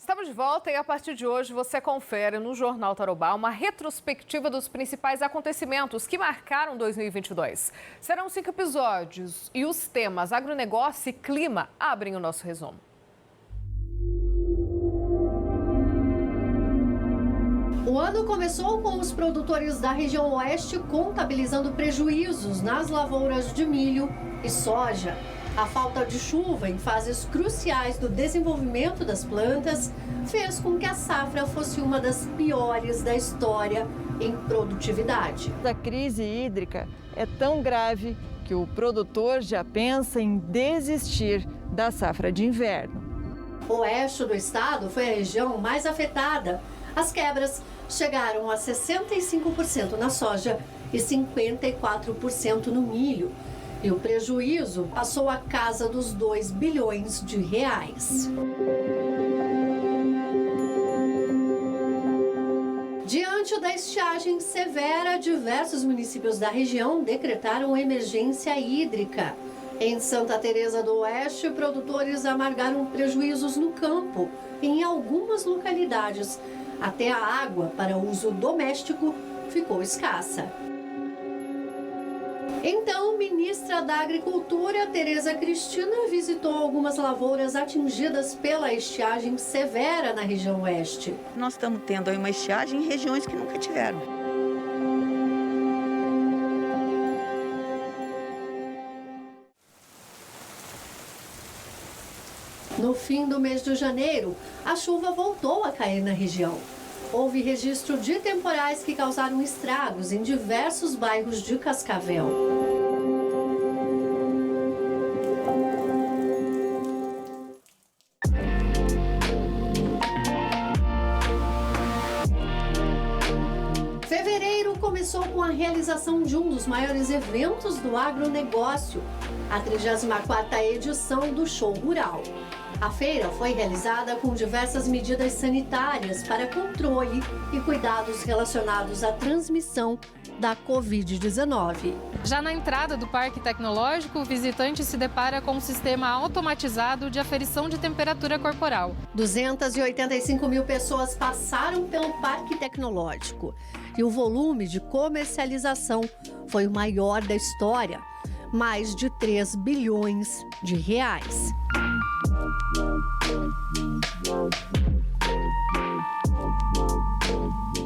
Estamos de volta e a partir de hoje você confere no Jornal Tarobá uma retrospectiva dos principais acontecimentos que marcaram 2022. Serão 5 episódios e os temas agronegócio e clima abrem o nosso resumo. O ano começou com os produtores da região oeste contabilizando prejuízos nas lavouras de milho e soja. A falta de chuva em fases cruciais do desenvolvimento das plantas fez com que a safra fosse uma das piores da história em produtividade. A crise hídrica é tão grave que o produtor já pensa em desistir da safra de inverno. O oeste do estado foi a região mais afetada. As quebras chegaram a 65% na soja e 54% no milho. E o prejuízo passou a casa dos 2 bilhões de reais. Diante da estiagem severa, diversos municípios da região decretaram emergência hídrica. Em Santa Teresa do Oeste, produtores amargaram prejuízos no campo. Em algumas localidades, até a água para uso doméstico ficou escassa. Então, ministra da Agricultura, Tereza Cristina, visitou algumas lavouras atingidas pela estiagem severa na região oeste. Nós estamos tendo aí uma estiagem em regiões que nunca tiveram. No fim do mês de janeiro, a chuva voltou a cair na região. Houve registro de temporais que causaram estragos em diversos bairros de Cascavel. Fevereiro começou com a realização de um dos maiores eventos do agronegócio, a 34ª edição do Show Rural. A feira foi realizada com diversas medidas sanitárias para controle e cuidados relacionados à transmissão da Covid-19. Já na entrada do Parque Tecnológico, o visitante se depara com um sistema automatizado de aferição de temperatura corporal. 285 mil pessoas passaram pelo Parque Tecnológico e o volume de comercialização foi o maior da história, mais de 3 bilhões de reais.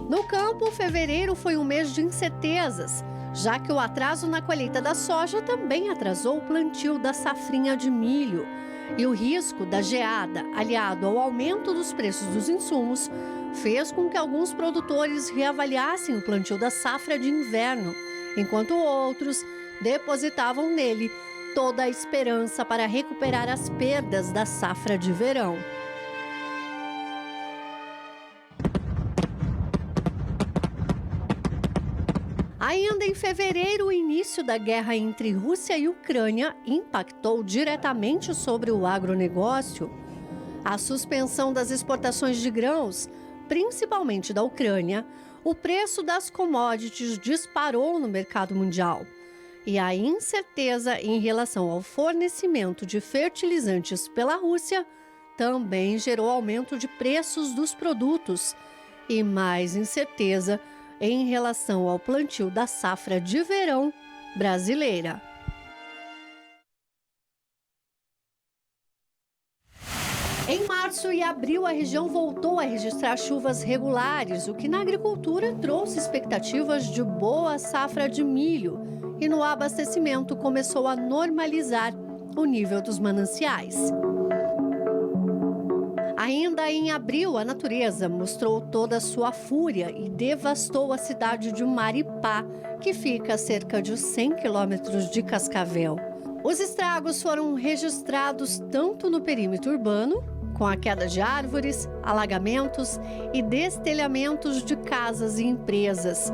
No campo, fevereiro foi um mês de incertezas, já que o atraso na colheita da soja também atrasou o plantio da safrinha de milho. E o risco da geada, aliado ao aumento dos preços dos insumos, fez com que alguns produtores reavaliassem o plantio da safra de inverno, enquanto outros depositavam nele toda a esperança para recuperar as perdas da safra de verão. Ainda em fevereiro, o início da guerra entre Rússia e Ucrânia impactou diretamente sobre o agronegócio. A suspensão das exportações de grãos, principalmente da Ucrânia, o preço das commodities disparou no mercado mundial. E a incerteza em relação ao fornecimento de fertilizantes pela Rússia também gerou aumento de preços dos produtos e mais incerteza em relação ao plantio da safra de verão brasileira. Em março e abril, a região voltou a registrar chuvas regulares, o que na agricultura trouxe expectativas de boa safra de milho. E no abastecimento começou a normalizar o nível dos mananciais. Ainda em abril, a natureza mostrou toda a sua fúria e devastou a cidade de Maripá, que fica a cerca de 100 quilômetros de Cascavel. Os estragos foram registrados tanto no perímetro urbano, com a queda de árvores, alagamentos e destelhamentos de casas e empresas.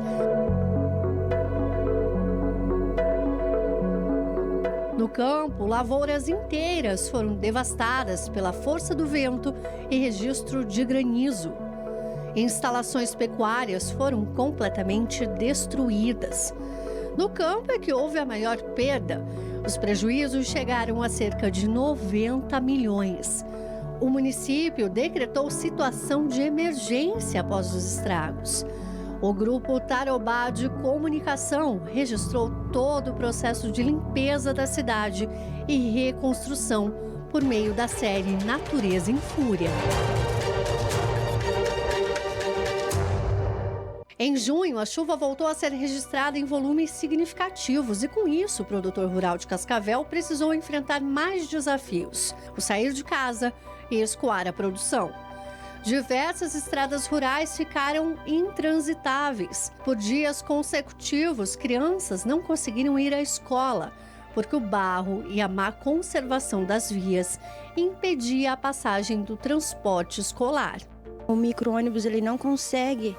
No campo, lavouras inteiras foram devastadas pela força do vento e registro de granizo. Instalações pecuárias foram completamente destruídas. No campo é que houve a maior perda. Os prejuízos chegaram a cerca de 90 milhões. o município decretou situação de emergência após os estragos. O grupo Tarobá de Comunicação registrou todo o processo de limpeza da cidade e reconstrução por meio da série Natureza em Fúria. Em junho, a chuva voltou a ser registrada em volumes significativos e, com isso, o produtor rural de Cascavel precisou enfrentar mais desafios: o sair de casa e escoar a produção. Diversas estradas rurais ficaram intransitáveis. Por dias consecutivos, crianças não conseguiram ir à escola, porque o barro e a má conservação das vias impedia a passagem do transporte escolar. O micro-ônibus ele não consegue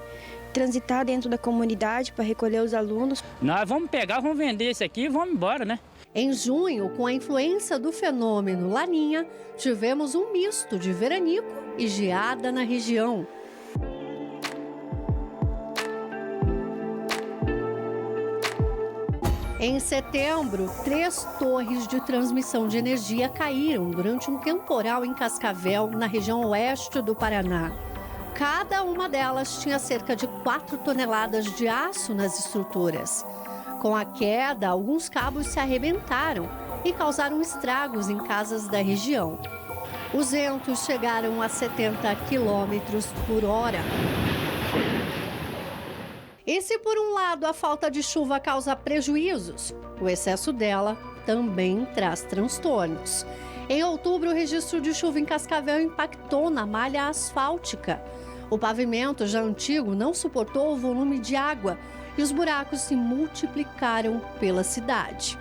transitar dentro da comunidade para recolher os alunos. Nós vamos pegar, vamos vender esse aqui e vamos embora, né? Em junho, com a influência do fenômeno Laninha, tivemos um misto de veranico e geada na região. Em setembro, 3 torres de transmissão de energia caíram durante um temporal em Cascavel, na região oeste do Paraná. Cada uma delas tinha cerca de 4 toneladas de aço nas estruturas. Com a queda, alguns cabos se arrebentaram e causaram estragos em casas da região. Os ventos chegaram a 70 quilômetros por hora. E se por um lado a falta de chuva causa prejuízos, o excesso dela também traz transtornos. Em outubro, o registro de chuva em Cascavel impactou na malha asfáltica. O pavimento já antigo não suportou o volume de água e os buracos se multiplicaram pela cidade.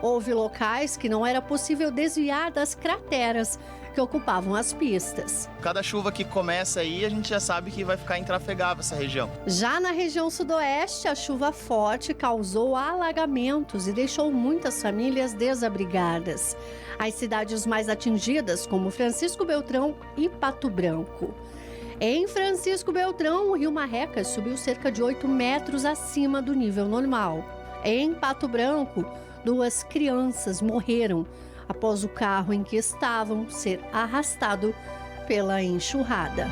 Houve locais que não era possível desviar das crateras que ocupavam as pistas. Cada chuva que começa aí, a gente já sabe que vai ficar intrafegável essa região. Já na região sudoeste, a chuva forte causou alagamentos e deixou muitas famílias desabrigadas. As cidades mais atingidas, como Francisco Beltrão e Pato Branco. Em Francisco Beltrão, o rio Marrecas subiu cerca de 8 metros acima do nível normal. Em Pato Branco, 2 crianças morreram após o carro em que estavam ser arrastado pela enxurrada.